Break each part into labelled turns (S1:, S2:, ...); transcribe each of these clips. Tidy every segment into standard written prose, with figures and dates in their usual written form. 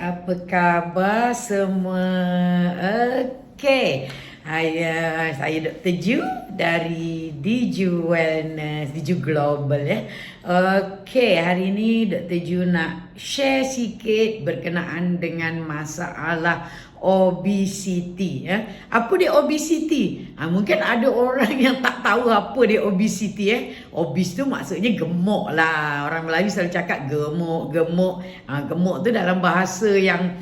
S1: apa khabar semua? Okey. Saya Dr. Ju dari Diju Wellness, Diju Global ya. Okey, hari ini Dr. Ju nak share sikit berkenaan dengan masalah obesity ya. Apa dia obesity? Mungkin ada orang yang tak tahu apa dia obesity ya. Obes tu maksudnya gemuk lah. Orang Melayu selalu cakap gemuk. Gemuk tu dalam bahasa yang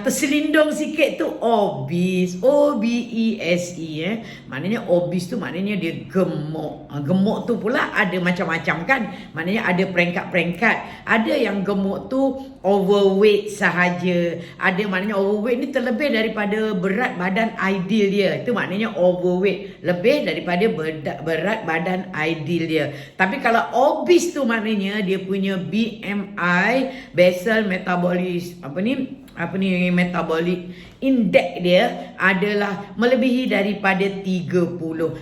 S1: terselindung sikit tu obese, O-B-E-S-E Maknanya obese tu maknanya dia gemuk. Gemuk tu pula ada macam-macam kan. Maknanya ada peringkat-peringkat. Ada yang gemuk tu overweight sahaja. Ada maknanya overweight ni terlebih daripada berat badan ideal dia. Itu maknanya overweight, lebih daripada berat badan ideal dia. Tapi kalau obese tu maknanya dia punya BMI, basal metabolic metabolic index dia adalah melebihi daripada 30.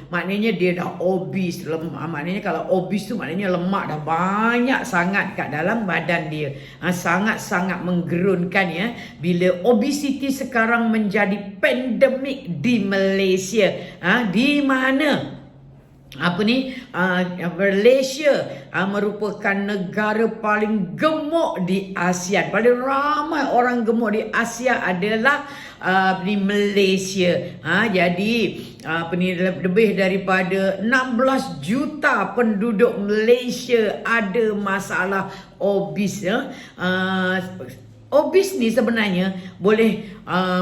S1: Maknanya dia dah obese, maknanya kalau obese tu maknanya lemak dah banyak sangat kat dalam badan dia. Sangat-sangat menggerunkan ya bila obesity sekarang menjadi pandemik di Malaysia. Di mana Malaysia merupakan negara paling gemuk di ASEAN. Paling ramai orang gemuk di Asia adalah di Malaysia. Jadi lebih daripada 16 juta penduduk Malaysia ada masalah obes ya. Obes ni sebenarnya boleh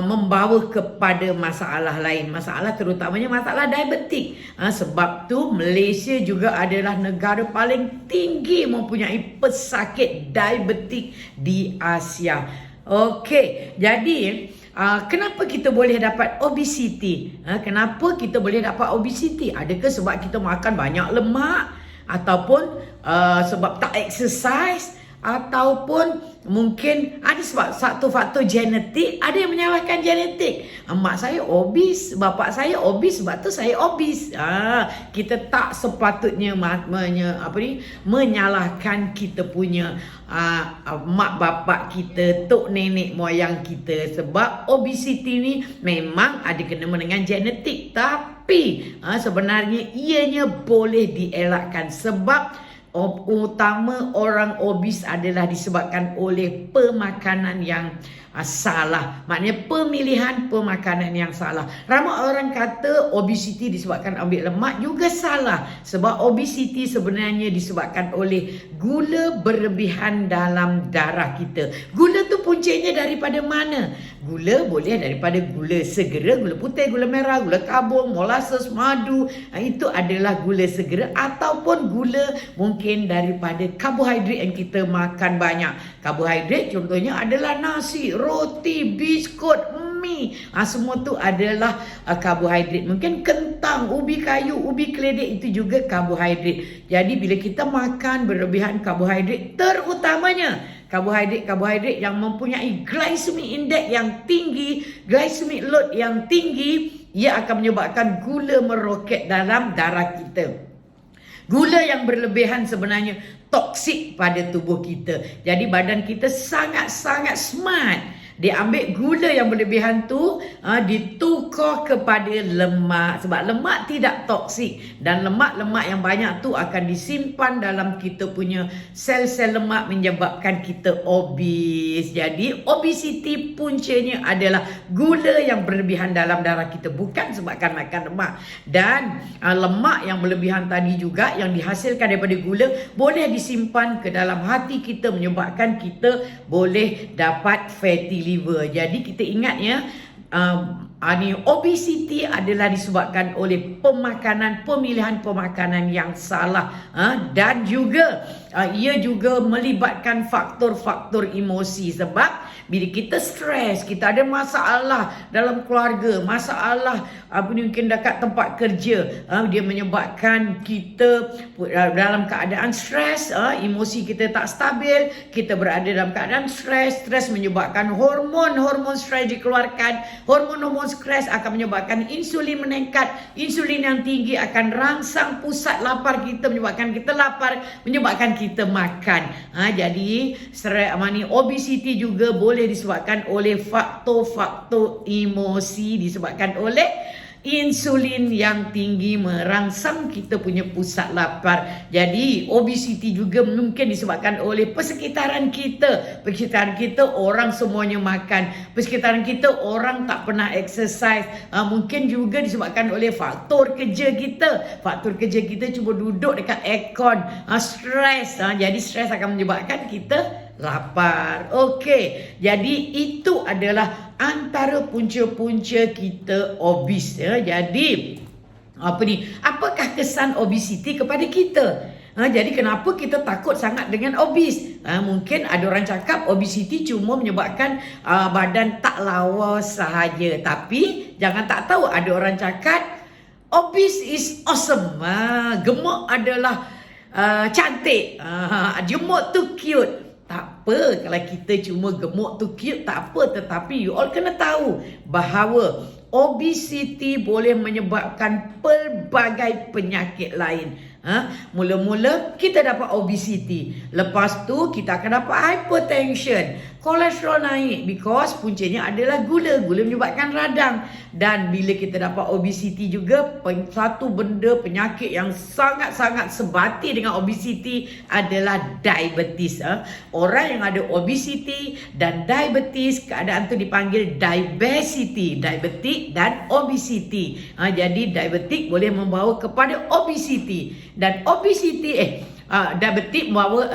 S1: membawa kepada masalah lain. Masalah terutamanya masalah diabetik. Sebab tu Malaysia juga adalah negara paling tinggi mempunyai pesakit diabetik di Asia. Okey, jadi kenapa kita boleh dapat obesity? Kenapa kita boleh dapat obesity? Adakah sebab kita makan banyak lemak? Ataupun sebab tak exercise? Ataupun mungkin ada sebab satu faktor genetik. Ada yang menyalahkan genetik. Mak saya obes, bapak saya obes, sebab tu saya obes. Kita tak sepatutnya menyalahkan kita punya mak bapak kita, tok nenek moyang kita. Sebab obesity ni memang ada kena dengan genetik. Tapi sebenarnya ianya boleh dielakkan. Sebab utama orang obes adalah disebabkan oleh pemakanan yang salah. Maknanya pemilihan pemakanan yang salah. Ramai orang kata obesity disebabkan ambil lemak, juga salah. Sebab obesity sebenarnya disebabkan oleh gula berlebihan dalam darah kita. Gula tu puncanya daripada mana? Gula boleh daripada gula segera, gula putih, gula merah, gula kabung, molasses, madu. Itu adalah gula segera. Ataupun gula mungkin daripada karbohidrat yang kita makan banyak. Karbohidrat contohnya adalah nasi, roti, biskut, mie. Semua tu adalah karbohidrat. Mungkin kentang, ubi kayu, ubi keledek itu juga karbohidrat. Jadi bila kita makan berlebihan karbohidrat, terutamanya karbohidrat yang mempunyai glycemic index yang tinggi, glycemic load yang tinggi, ia akan menyebabkan gula meroket dalam darah kita. Gula yang berlebihan sebenarnya toksik pada tubuh kita. Jadi badan kita sangat-sangat smart. Dia ambil gula yang berlebihan tu ditukar kepada lemak. Sebab lemak tidak toksik. Dan lemak-lemak yang banyak tu akan disimpan dalam kita punya sel-sel lemak, menyebabkan kita obes. Jadi obesity puncanya adalah gula yang berlebihan dalam darah kita, bukan sebabkan makan lemak. Dan lemak yang berlebihan tadi juga yang dihasilkan daripada gula boleh disimpan ke dalam hati kita, menyebabkan kita boleh dapat fatty liver. Jadi kita ingat ya, obesity adalah disebabkan oleh pemilihan pemakanan yang salah. Dan juga ia juga melibatkan faktor-faktor emosi. Sebab bila kita stres, kita ada masalah dalam keluarga, masalah mungkin dekat tempat kerja, dia menyebabkan kita dalam keadaan stres, emosi kita tak stabil, kita berada dalam keadaan stres menyebabkan hormon stres dikeluarkan. Hormon stres akan menyebabkan insulin meningkat. Insulin yang tinggi akan rangsang pusat lapar kita, menyebabkan kita lapar, menyebabkan kita makan. Jadi obesity juga boleh disebabkan oleh faktor-faktor emosi, disebabkan oleh insulin yang tinggi merangsang kita punya pusat lapar. Jadi obesity juga mungkin disebabkan oleh persekitaran kita. Persekitaran kita orang semuanya makan. Persekitaran kita orang tak pernah exercise. Mungkin juga disebabkan oleh faktor kerja kita. Faktor kerja kita cuma duduk dekat aircon. Stres. Jadi stres akan menyebabkan kita lapar. Okey, jadi itu adalah antara punca-punca kita obes. Jadi apakah kesan obesiti kepada kita? Jadi kenapa kita takut sangat dengan obes? Mungkin ada orang cakap obesiti cuma menyebabkan badan tak lawas sahaja. Tapi jangan tak tahu, ada orang cakap obes is awesome. Gemuk adalah cantik. Gemuk tu cute. Tak apa kalau kita cuma gemuk tu cute, tak apa. Tetapi you all kena tahu bahawa obesity boleh menyebabkan pelbagai penyakit lain. Mula-mula kita dapat obesity, lepas tu kita akan dapat hypertension, kolesterol naik, because puncanya adalah gula menyebabkan radang. Dan bila kita dapat obesity juga, satu benda penyakit yang sangat-sangat sebati dengan obesity adalah diabetes. Orang yang ada obesity dan diabetes, keadaan tu dipanggil diabesity, diabetik dan obesity. Jadi diabetik boleh membawa kepada obesity, dan obesity diabetik membawa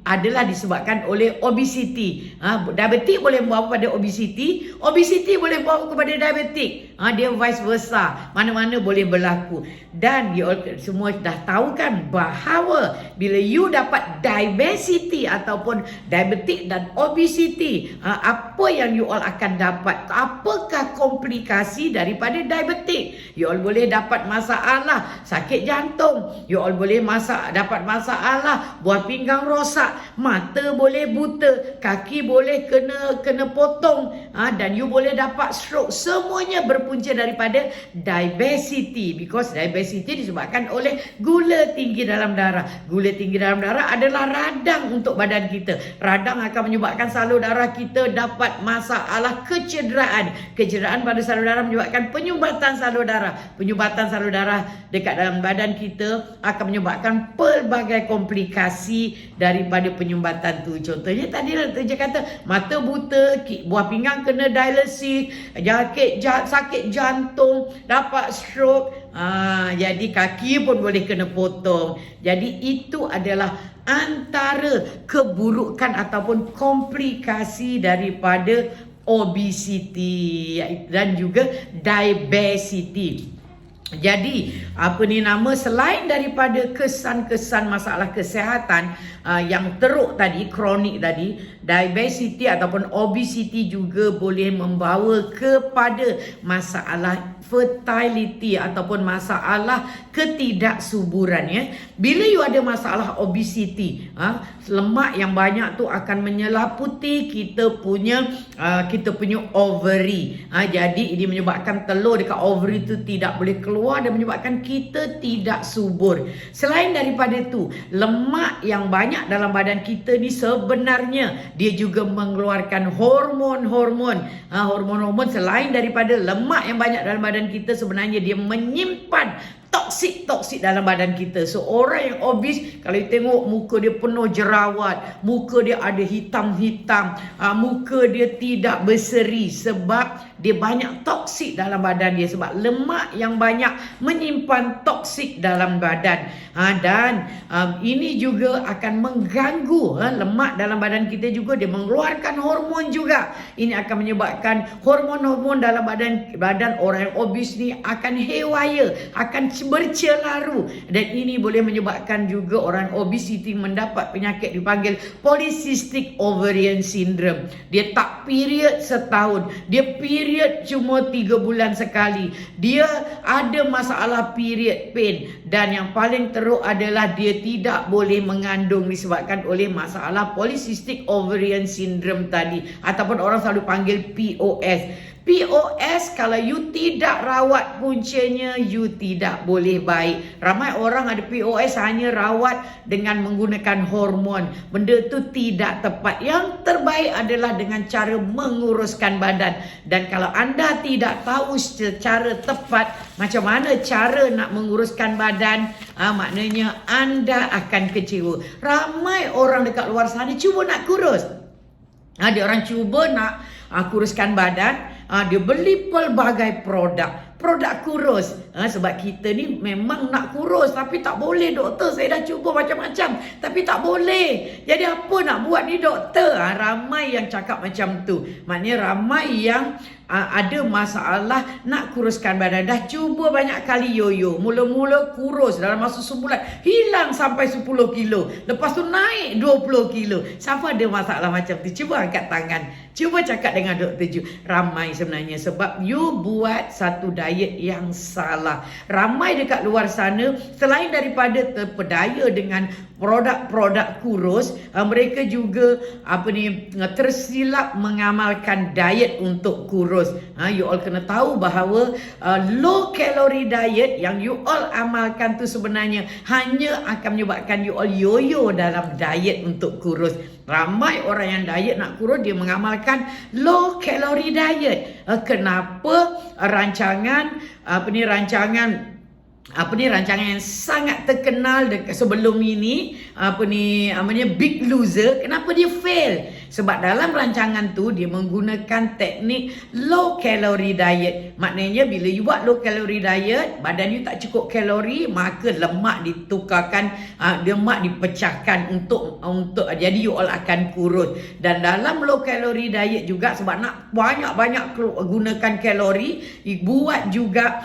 S1: adalah disebabkan oleh obesity. Diabetik boleh membawa kepada obesity, obesity boleh membawa kepada diabetik. Dia vice versa, mana-mana boleh berlaku. Dan you all semua dah tahu kan bahawa bila you dapat diabesity ataupun diabetik dan obesity, apa yang you all akan dapat? Apakah komplikasi daripada diabetik? You all boleh dapat masalah sakit jantung, you all boleh dapat masalah buah pinggang rosak, mata boleh buta, kaki boleh kena potong, dan you boleh dapat stroke. Semuanya berpunca daripada diabesity, because diabesity disebabkan oleh gula tinggi dalam darah. Gula tinggi dalam darah adalah radang untuk badan kita. Radang akan menyebabkan salur darah kita dapat masalah kecederaan. Kecederaan pada salur darah menyebabkan penyumbatan salur darah. Penyumbatan salur darah dekat dalam badan kita akan menyebabkan pelbagai komplikasi daripada penyumbatan tu. Contohnya tadi dia kata mata buta, buah pinggang kena dialisis, sakit jantung, dapat stroke, jadi kaki pun boleh kena potong. Jadi itu adalah antara keburukan ataupun komplikasi daripada obesity dan juga diabesity. Jadi selain daripada kesan-kesan masalah kesihatan yang teruk tadi, kronik tadi, diabesity ataupun obesity juga boleh membawa kepada masalah fertility ataupun masalah ketidaksuburan. Bila you ada masalah obesity, lemak yang banyak tu akan menyelaputi kita punya ovary. Jadi ini menyebabkan telur dekat ovary tu tidak boleh keluar dan menyebabkan kita tidak subur. Selain daripada tu, lemak yang banyak dalam badan kita ni sebenarnya dia juga mengeluarkan hormon-hormon. Hormon-hormon selain daripada lemak yang banyak dalam badan kita, sebenarnya dia menyimpan toksik dalam badan kita. So orang yang obes, kalau you tengok muka dia penuh jerawat, muka dia ada hitam-hitam, muka dia tidak berseri sebab dia banyak toksik dalam badan dia, sebab lemak yang banyak menyimpan toksik dalam badan. Dan ini juga akan mengganggu lemak dalam badan kita juga, dia mengeluarkan hormon juga. Ini akan menyebabkan hormon-hormon dalam badan orang yang obes ni akan haywire, akan bercelaru, dan ini boleh menyebabkan juga orang obesity mendapat penyakit dipanggil polycystic ovarian syndrome. Dia tak period setahun, dia period cuma 3 bulan sekali, dia ada masalah period pain, dan yang paling teruk adalah dia tidak boleh mengandung disebabkan oleh masalah polycystic ovarian syndrome tadi, ataupun orang selalu panggil POS. POS kalau you tidak rawat puncanya, you tidak boleh baik. Ramai orang ada POS hanya rawat dengan menggunakan hormon. Benda tu tidak tepat. Yang terbaik adalah dengan cara menguruskan badan. Dan kalau anda tidak tahu secara tepat macam mana cara nak menguruskan badan, maknanya anda akan kecewa. Ramai orang dekat luar sana cuba nak kurus. Ada orang cuba nak kuruskan badan, dia beli pelbagai produk kurus. Sebab kita ni memang nak kurus tapi tak boleh doktor. Saya dah cuba macam-macam tapi tak boleh. Jadi apa nak buat ni doktor? Ramai yang cakap macam tu. Maknanya ramai yang ada masalah nak kuruskan badan. Dah cuba banyak kali yo-yo. Mula-mula kurus dalam masa sebulan, hilang sampai 10 kilo. Lepas tu naik 20 kilo. Siapa ada masalah macam tu? Cuba angkat tangan. Cuba cakap dengan Dr. Ju. Ramai sebenarnya sebab you buat satu diet yang salah. Ramai dekat luar sana selain daripada terpedaya dengan produk-produk kurus, mereka juga tersilap mengamalkan diet untuk kurus. You all kena tahu bahawa low calorie diet yang you all amalkan tu sebenarnya hanya akan menyebabkan you all yo-yo dalam diet untuk kurus. Ramai orang yang diet nak kurus, dia mengamalkan low calorie diet. Kenapa rancangan yang sangat terkenal sebelum ini, Big Loser, kenapa dia fail? Sebab dalam rancangan tu dia menggunakan teknik low calorie diet. Maknanya bila you buat low calorie diet, badan you tak cukup kalori, maka lemak ditukarkan, lemak dipecahkan untuk jadi you all akan kurus. Dan dalam low calorie diet juga, sebab nak banyak-banyak gunakan kalori, buat juga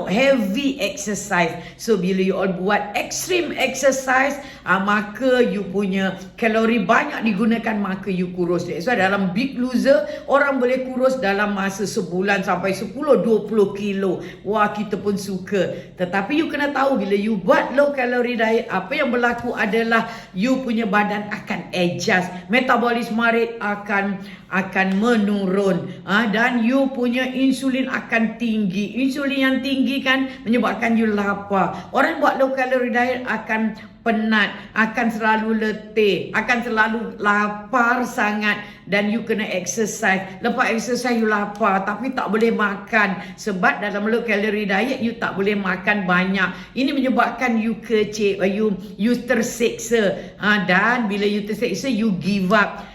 S1: heavy exercise. So bila you all buat extreme exercise, maka you punya kalori banyak digunakan, maka you kurus. So dalam Big Loser, orang boleh kurus dalam masa sebulan sampai 10-20 kilo. Wah, kita pun suka. Tetapi you kena tahu, bila you buat low calorie diet, apa yang berlaku adalah you punya badan akan adjust, metabolisme rate akan menurun, dan you punya insulin akan tinggi. Insulin yang tinggi kan menyebabkan you lapar. Orang buat low calorie diet akan penat, akan selalu letih, akan selalu lapar sangat, dan you kena exercise. Lepas exercise you lapar tapi tak boleh makan, sebab dalam low calorie diet you tak boleh makan banyak. Ini menyebabkan you kecil, you terseksa, dan bila you terseksa you give up.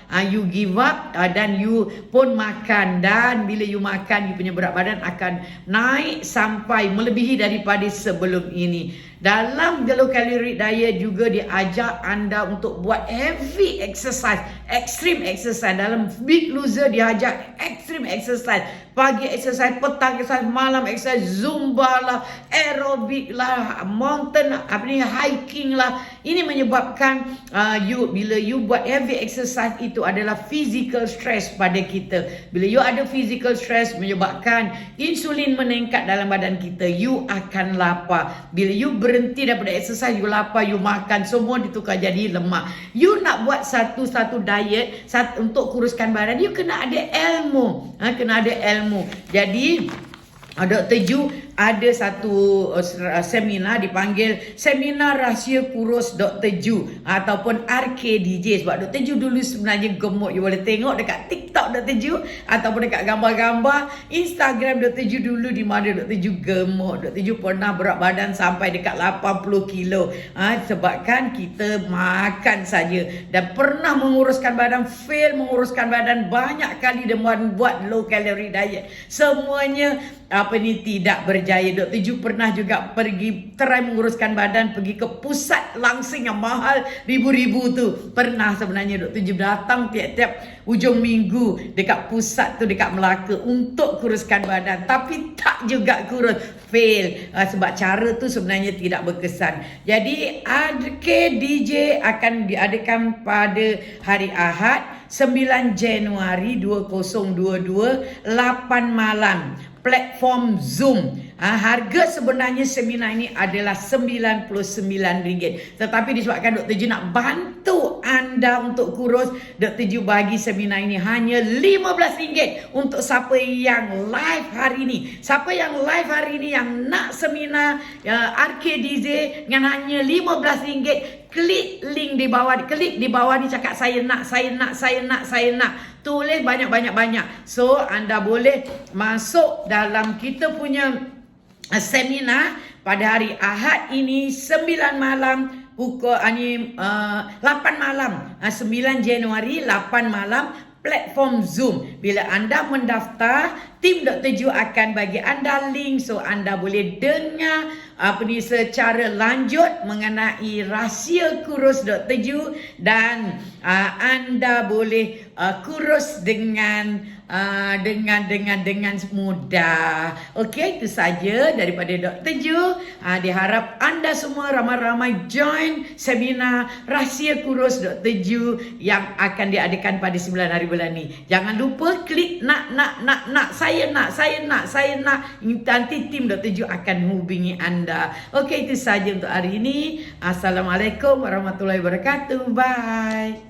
S1: Dan you pun makan, dan bila you makan, you punya berat badan akan naik sampai melebihi daripada sebelum ini. Dalam low calorie diet juga diajar anda untuk buat heavy exercise, extreme exercise. Dalam Big Loser diajar extreme exercise. Pagi exercise, petang exercise, malam exercise, zumba lah, aerobik lah, mountain hiking lah. Ini menyebabkan bila you buat heavy exercise, itu adalah physical stress pada kita. Bila you ada physical stress, menyebabkan insulin meningkat dalam badan kita, you akan lapar. Bila you berhenti daripada exercise, you lapar, you makan, semua ditukar jadi lemak. You nak buat satu diet untuk kuruskan badan, you kena ada ilmu. Jadi Dr. Ju ada satu seminar dipanggil Seminar Rahsia Kurus Dr. Ju ataupun RKDJ. Sebab Dr. Ju dulu sebenarnya gemuk. You boleh tengok dekat TikTok Dr. Ju ataupun dekat gambar-gambar Instagram Dr. Ju dulu, di mana Dr. Ju gemuk. Dr. Ju pernah berat badan sampai dekat 80 kilo. Sebabkan kita makan saja, dan pernah menguruskan badan, fail menguruskan badan banyak kali dengan buat low calorie diet. Semuanya tidak berjaya. Dr. Ju pernah juga pergi try menguruskan badan, pergi ke pusat langsing yang mahal ribu-ribu tu. Pernah sebenarnya Dr. Ju datang tiap-tiap hujung minggu dekat pusat tu dekat Melaka untuk kuruskan badan, tapi tak juga kurus, fail. Sebab cara tu sebenarnya tidak berkesan. Jadi RKDJ akan diadakan pada hari Ahad 9 Januari 2022 8 malam. platform Zoom. Harga sebenarnya seminar ini adalah RM99. Tetapi disebabkan Dr. Ju nak bantu anda untuk kurus, Dr. Ju bagi seminar ini hanya RM15 untuk siapa yang live hari ini. Siapa yang live hari ini yang nak seminar RKDZ dengan hanya RM15, klik link di bawah, klik di bawah ni cakap saya nak. Tulis banyak. So anda boleh masuk dalam kita punya seminar pada hari Ahad ini 9 malam pukul 8 malam 9 Januari 8 malam platform Zoom. Bila anda mendaftar, tim Dr. Ju akan bagi anda link so anda boleh dengar secara lanjut mengenai rahsia kurus Dr. Ju dan anda boleh kurus dengan mudah. Okey, itu saja daripada Dr. Ju. Diharap anda semua ramai-ramai join seminar rahsia kurus Dr. Ju yang akan diadakan pada 9 hari bulan ni. Jangan lupa klik nak. Saya nak. Nanti tim Dr. Ju akan hubungi anda. Okey, itu saja untuk hari ini. Assalamualaikum warahmatullahi wabarakatuh. Bye.